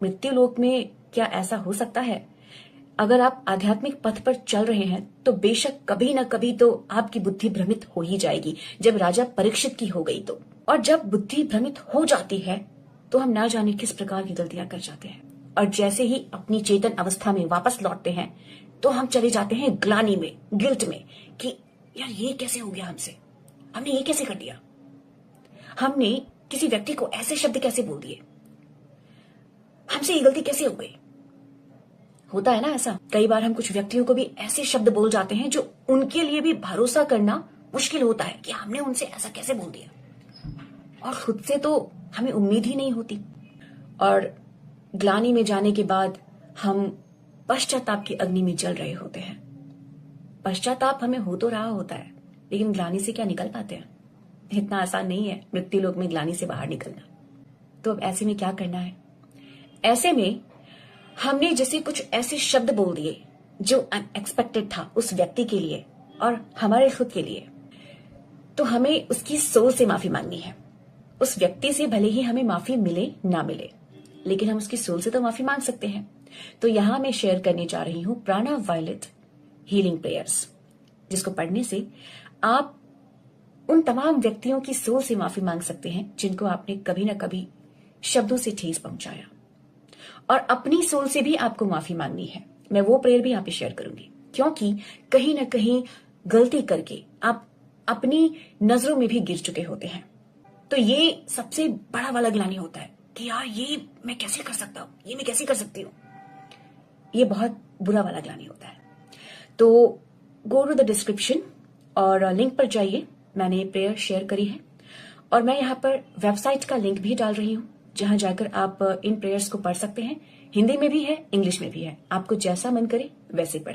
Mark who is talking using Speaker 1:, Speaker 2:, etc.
Speaker 1: मृत्यु लोक में क्या ऐसा हो सकता है? अगर आप आध्यात्मिक पथ पर चल रहे हैं तो बेशक कभी न कभी तो आपकी बुद्धि भ्रमित हो ही जाएगी, जब राजा परीक्षित की हो गई तो। और जब बुद्धि भ्रमित हो जाती है तो हम ना जाने किस प्रकार की गलतियां कर जाते हैं, और जैसे ही अपनी चेतन अवस्था में वापस लौटते हैं तो हम चले जाते हैं ग्लानि में, गिल्ट में, कि यार ये कैसे हो गया हमसे, हमने ये कैसे कर दिया, हमने किसी व्यक्ति को ऐसे शब्द कैसे बोल दिए, हमसे ये गलती कैसे हो गई। होता है ना ऐसा, कई बार हम कुछ व्यक्तियों को भी ऐसे शब्द बोल जाते हैं जो उनके लिए भी भरोसा करना मुश्किल होता है कि हमने उनसे ऐसा कैसे बोल दिया, और खुद से तो हमें उम्मीद ही नहीं होती। और ग्लानि में जाने के बाद हम पश्चाताप की अग्नि में जल रहे होते हैं। पश्चाताप हमें हो तो रहा होता है, लेकिन ग्लानि से क्या निकल पाते हैं? इतना आसान नहीं है मृत्यु लोक में ग्लानि से बाहर निकलना। तो अब ऐसे में क्या करना है? ऐसे में हमने जैसे कुछ ऐसे शब्द बोल दिए जो अनएक्सपेक्टेड था उस व्यक्ति के लिए और हमारे खुद के लिए, तो हमें उसकी सोल से माफी मांगनी है। उस व्यक्ति से भले ही हमें माफी मिले ना मिले, लेकिन हम उसकी सोल से तो माफी मांग सकते हैं। तो यहां मैं शेयर करने जा रही हूं प्राणा वायलेट हीलिंग प्रेयर्स, जिसको पढ़ने से आप उन तमाम व्यक्तियों की सोल से माफी मांग सकते हैं जिनको आपने कभी ना कभी शब्दों से ठेस पहुंचाया, और अपनी सोल से भी आपको माफी मांगनी है। मैं वो प्रेयर भी यहाँ पे शेयर करूंगी, क्योंकि कहीं ना कहीं गलती करके आप अपनी नजरों में भी गिर चुके होते हैं। तो ये सबसे बड़ा वाला ग्लानि होता है कि यार ये मैं कैसे कर सकता हूं, ये मैं कैसे कर सकती हूँ। ये बहुत बुरा वाला ग्लानि होता है। तो गो टू द डिस्क्रिप्शन और लिंक पर जाइए, मैंने ये प्रेयर शेयर करी है, और मैं यहाँ पर वेबसाइट का लिंक भी डाल रही हूँ जहां जाकर आप इन प्रेयर्स को पढ़ सकते हैं। हिंदी में भी है, इंग्लिश में भी है, आपको जैसा मन करे वैसे पढ़े।